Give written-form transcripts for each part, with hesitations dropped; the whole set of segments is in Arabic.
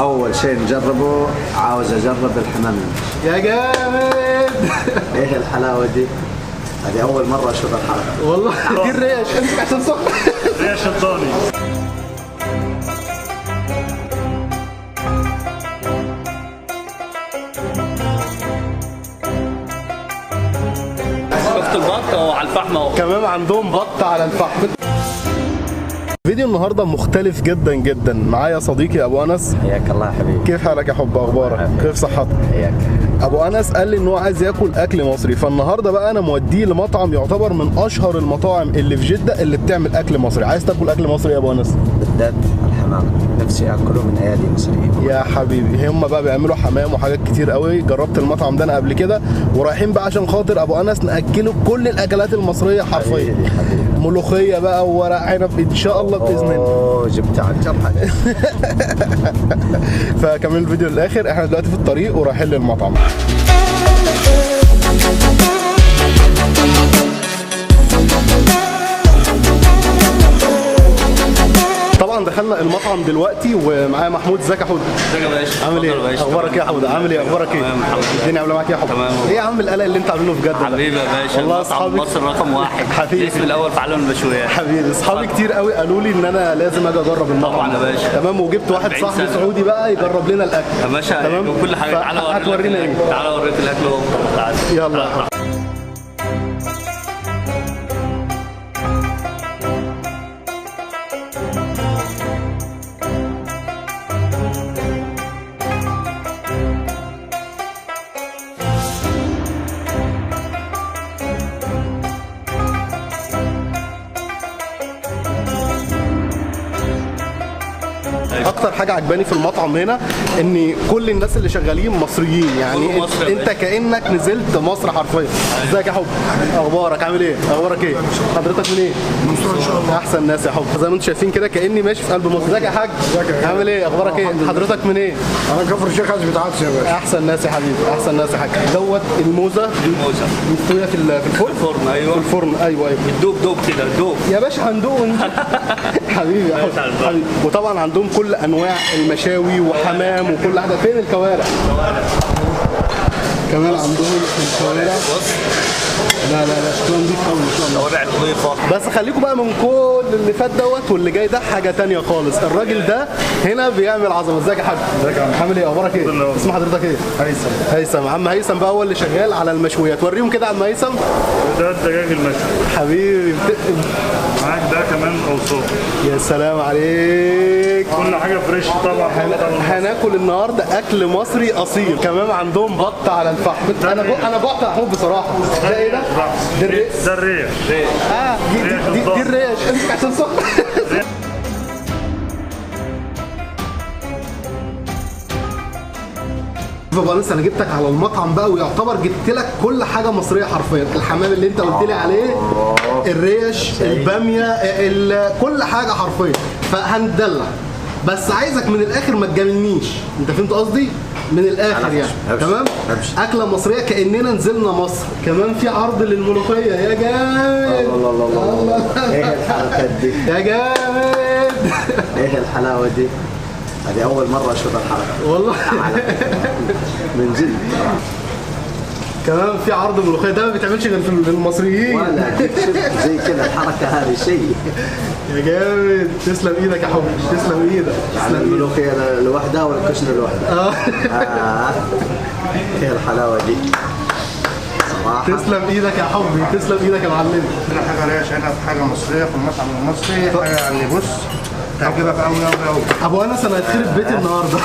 أول شيء نجربه، عاوز أجرب الحمام يا جامد. إيه الحلاوة دي؟ هذه أول مرة أشوف الحركة والله دي الريش، أنت عشان صح. ريش الضاني. شفت البط على الفحم اهو. كمان عندهم بط على الفحم. فيديو النهارده مختلف جدا جدا. معايا صديقي ابو انس. حياك الله حبيبي. كيف حالك يا حب؟ اخبارك؟ كيف صحتك؟ حياك. ابو انس قال لي ان هو عايز ياكل اكل مصري، فالنهارده بقى انا موديه لمطعم يعتبر من اشهر المطاعم اللي في جده اللي بتعمل اكل مصري. عايز تاكل اكل مصري يا ابو انس؟ بالذات الحمام، نفسي أكله من أيادي مصريين. يا حبيبي هم بقى بيعملوا حمام وحاجات كتير قوي. جربت المطعم ده انا قبل كده، ورايحين بقى عشان خاطر ابو انس ناكله كل الاكلات المصريه حرفيا. حبيبي. ملوخيه بقى وورق عنب ان شاء الله باذن الله. أوه جبت على الجرح. فكمل الفيديو للاخر. احنا دلوقتي في الطريق ورايحين للمطعم. طبعا دخلنا المطعم دلوقتي ومعايا محمود. ازيك يا حود؟ ازيك يا باشا؟ عامل ايه؟ اخبارك ايه يا حود؟ عامل ايه؟ اخبارك ايه؟ تمام الحمد لله. الدنيا عامله معاك ايه يا حود؟ تمام. ايه يا عم القلق اللي انت عاملينه بجد ده؟ حبيبي يا باشا، والله المطعم اصحابي مصر رقم واحد. حبيبي. الاسم الاول في عالم المشويات. حبيبي اصحابي كتير قوي قالوا لي ان انا لازم اجي اجرب المطعم. طبعا يا باشا. تمام. وجبت واحد 40 صاحبي سنة. سعودي بقى يجرب لنا الاكل يا باشا تمام وكل حاجه. تعالى هتورينا ايه؟ تعالى اوريك الاكل اهو. تعالى يلا. اكتر حاجه عجباني في المطعم هنا ان كل الناس اللي شغالين مصريين، يعني كله مصري يا انت كانك نزلت مصر حرفيا. ازيك يا حب؟ اخبارك عامل ايه؟ اخبارك ايه؟ حضرتك من ايه؟ مصر ان شاء الله. احسن ناس يا حب. زي ما انتم شايفين كده كاني ماشي في قلب مصر. ازيك يا حاج؟ عامل ايه؟ اخبارك ايه؟ حضرتك من ايه؟ انا كفر الشيخ عايز بتاعتي يا باشا. احسن ناس يا حبيبي، احسن ناس يا حاج. دوت الموزه الموزه مستويه في الفرن. الفرن ايوه. في الفرن ايوه. دوب دوب كده دوب يا باشا هندوق حبيبي يا حبيبي. وطبعا عندهم كل انواع المشاوي وحمام وكل حاجه. فين الكوارع؟ كمان عندهم الكوارع. لا شكلها نضيف قوي ان شاء الله. كوارع نظيفه. بس خليكم بقى من كل اللي فات دوت واللي جاي ده حاجه تانية خالص. الراجل ده هنا بيعمل عظمه. ازيك يا حاج؟ ازيك يا عم؟ عامل ايه؟ اخبارك ايه؟ اسم حضرتك ايه؟ هيثم. هيثم. عم هيثم بقى هو اللي شغال على المشويات. وريهم كده يا عم هيثم. ده الدجاج المشوي. حبيبي معاك ده كمان اوصاف. يا سلام عليك. كل حاجه فريش طبعا. هناكل النهارده اكل مصري اصيل. كمان عندهم بط على الفحم. انا جعت يا حب بصراحه. ده ايه ده؟ ده الريش. ده الريش. دي الريش. انت عشان صح. فبالانس انا جبتك على المطعم بقى، ويعتبر جبت لك كل حاجه مصريه حرفيا. الحمام اللي انت قلت لي عليه، الريش، الباميه، كل حاجه حرفيا. فهندلع بس عايزك من الاخر ما تجاملنيش. انت فهمت قصدي؟ من الاخر يعني. تمام. اكله مصريه كاننا نزلنا مصر. كمان في عرض للملوخيه. يا جامد. الله إيه الحركات دي؟ يا جامد. إيه الحلاوة دي؟ هذه أول مرة أشوف الحركة والله من جد. كمان في عرض ملوخيه. ده ما بيتعملش غير في المصريين. ولا شفت زي كذا الحركة هذه شيء. يا جامد. تسلم ايدك يا حبيبي. تسلم ايدك. يعني الملوخية لوحدها والكشري لوحدها. إيه الحلاوة دي؟ صراحة. تسلم ايدك يا حبي. تسلم ايدك يا معلم. هنا حاجه ريش، هنا حاجه مصريه في المطعم المصري. حاجه يعني بص تعجبك قوي قوي قوي. ابو انس انا هيتخرب بيتي النهارده.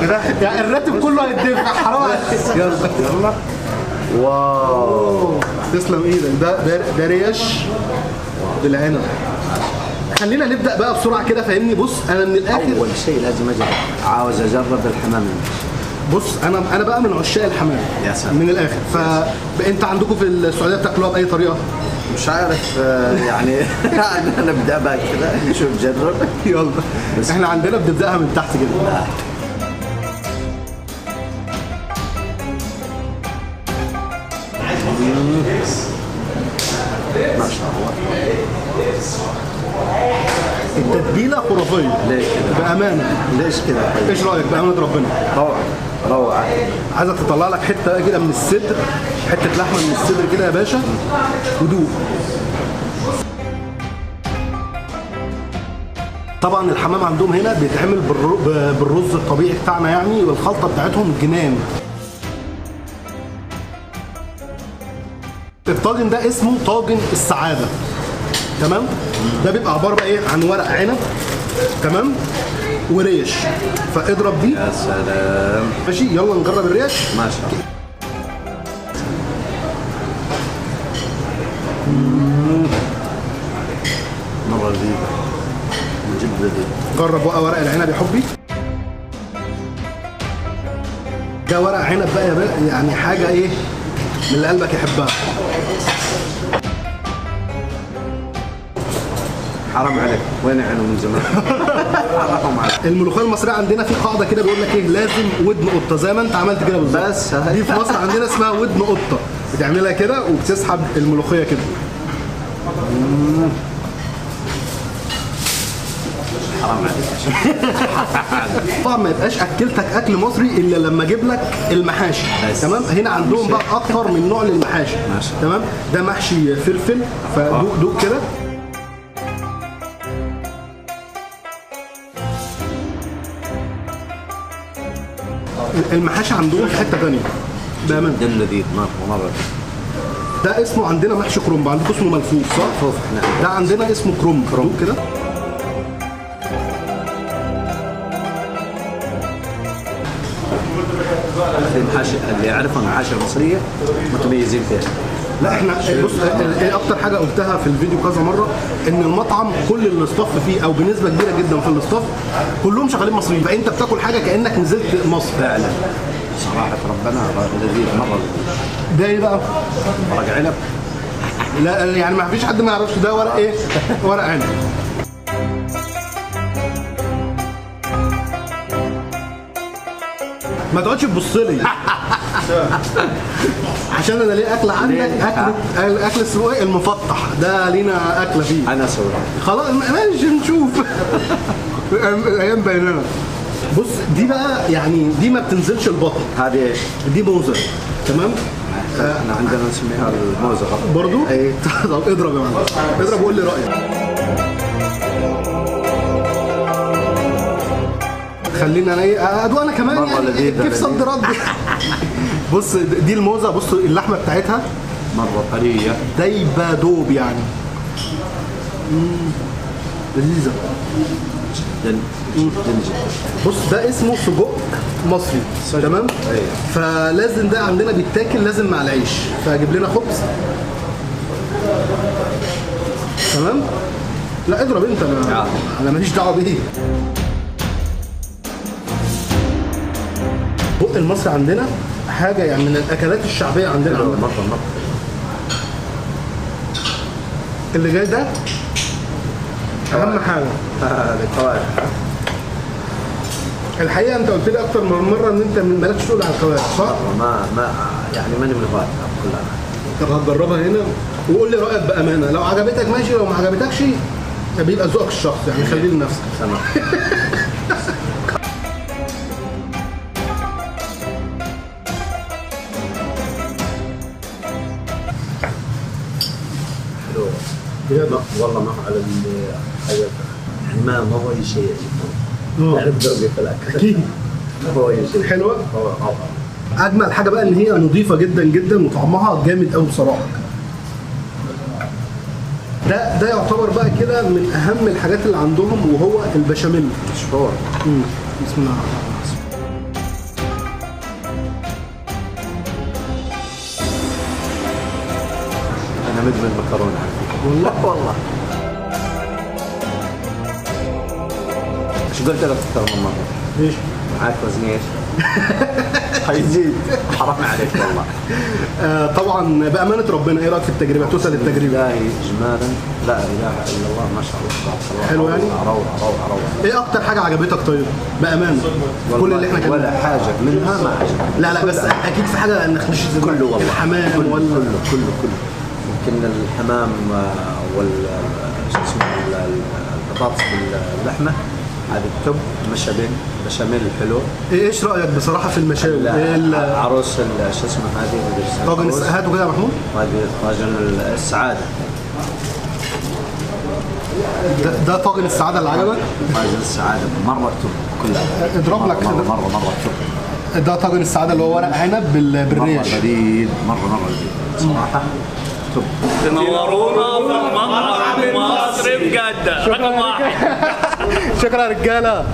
كده يعني الراتب كله هيتدفع. حرام عليك. يلا. واو. تسلم ايدك. ده ريش بالعنب. خلينا نبدا بقى بسرعه كده. فاهمني؟ بص انا من الاخر أول شيء لازم أجرب، عاوز أجرب الحمام. بص انا بقى من عشاق الحمام. يا سلام. من الاخر. فانت عندكم في السعوديه بتاكلوها باي طريقه؟ مش عارف يعني. نبدأ بقى كده نشوف جرب. يلا. احنا عندنا بنبداها من تحت كده. ما شاء الله. التتبيله خرافيه. ليه كده؟ بامانه. ليش كده؟ ايش رايك بامانه ربنا؟ روعة روعة. عايزك تطلع لك حته كده من الصدر، حته لحمه من الصدر كده يا باشا ودوق. طبعا الحمام عندهم هنا بيتعمل بالرز الطبيعي بتاعنا يعني، والخلطه بتاعتهم جنان. الطاجن ده اسمه طاجن السعاده، تمام؟ ده بيبقى عباره بقى ايه عن ورق عنب، تمام؟ وريش. فاضرب دي. يا سلام. ماشي، يلا نجرب الريش. ما شاء الله. مرة لذيذة، من جد لذيذ. جرب بقى ورق العنب يا حبي. ده ورق عنب بقى يا بقى يعني حاجه ايه من اللي قلبك يحبها. حرام عليك، وين عينه من زمان؟ حرام عليك. الملوخيه المصريه عندنا في قاعده كده بيقول لك ايه، لازم ودن قطه، زي ما انت عملت كده بالظبط. بس هاي. دي في مصر عندنا اسمها ودن قطه، بتعملها كده وبتسحب الملوخيه كده. حرام عليك. طبعا ما يبقاش اكلتك اكل مصري الا لما اجيب لك المحاشي، بس. تمام؟ هنا عندهم بقى اكتر من نوع للمحاشي، ماشي. تمام؟ ده محشي فلفل، فدوق دوق كده. المحاشي عندهم في حته ثانيه بامانه. جد لذيذ مرة. ده اسمه عندنا محشي كرنب، عندكم اسمه ملفوف صح؟ ملفوف احنا. ده عندنا اسمه كرنب. دوق كده. المحاشي اللي يعرفها المحاشي المصرية متميزين فيها. لا احنا بص، ايه اكتر حاجه قلتها في الفيديو كذا مره، ان المطعم كل الاستاف فيه او بنسبه كبيره جدا في الاستاف كلهم شغالين مصريين، فانت بتاكل حاجه كانك نزلت مصر فعلا صراحة ربنا لذيذ مرة. ده ايه بقى؟ ورق عنب. لا يعني ما فيش حد ما يعرفش ده ورق ايه؟ ورق عنب. ما تقعدش تبص لي عشان انا ليه اكل عندك، اكل اسمه ايه المفطح ده لينا اكله فيه. أنا أسوي. خلاص ماشي نشوف. الايام بيننا. بص دي بقى يعني دي ما بتنزلش البطن، هذه إيش؟ دي موزه، تمام؟ احنا عندنا نسميها الموزة برضو؟ اي. طب اضرب يا معلم، اضرب وقول لي رايك. خلينا انا ايه ادوق انا كمان مرة يعني لذيذة كيف صد رد. بص دي الموزه، بص اللحمه بتاعتها مرة طرية. دايبه دوب يعني. لذيذه. جدا جدا. بص ده اسمه سجق مصري، تمام؟ ايوه. فلازم ده عندنا بيتاكل لازم مع العيش، فاجيب لنا خبز. تمام؟ لا اضرب انت، انا ماليش دعوه بيه. بق المصري عندنا حاجه يعني من الاكلات الشعبيه عندنا. مرة. اللي جاي ده اهم حاجه. الكوارع. الحقيقه انت قلت لي اكتر من مره ان انت مالكش تقول على الكوارع صح؟ ما يعني ماني من هواة كلها. طب هتجربها هنا وقول لي رايك بامانه، لو عجبتك ماشي، لو ما عجبتكش بيبقى ذوقك الشخصي يعني، خليه لنفسك. تمام. حلو. بجد؟ والله ما على الحاجة يعني ما هو أي شيء. تعرف درجة في الأكل. اكيد. ما هو أي شيء. حلوه. هو اجمل حاجه بقى ان هي نظيفه جدا جدا وطعمها جامد قوي بصراحه. ده يعتبر بقى كده من اهم الحاجات اللي عندهم، وهو البشاميل. مشهور. بسم الله الرحمن الرحيم. أنا مدمن مكرونة على فكرة. والله. ايش قلت لك أكثر من مرة؟ ليش؟ معاك وزني ايش؟ حيزيد. حرام عليك والله. طبعا بامانه ربنا ايه رايك في التجربه؟ توصل التجربه الله اجمالا لا اله الا الله ما شاء الله تبارك الله. حلو يعني؟ روعه. ايه اكتر حاجه عجبتك طيب؟ بامانه كل اللي احنا كنا ولا حاجه منها ما عجبني. لا بس اكيد في حاجه نخش كله والله. الحمام كله يمكن الحمام وال شو اسمه بطاطس باللحمه، هذه التوب، بشاميل حلو. ايش رايك بصراحه في المشاوي؟ عروس شو اسمه هذه؟ طاجن هاتوا كده يا محمود. هذه طاجن السعاده. ده طاجن السعاده اللي عجبك؟ طاجن السعاده مره توب كلها. اضرب لك مره توب. ده طاجن السعاده اللي هو ورق عنب بالريش. مره جديد، مره جديد صراحه توب. تنورونا في المطعم المصري بجدة رقم 1. شكرا يا رجاله.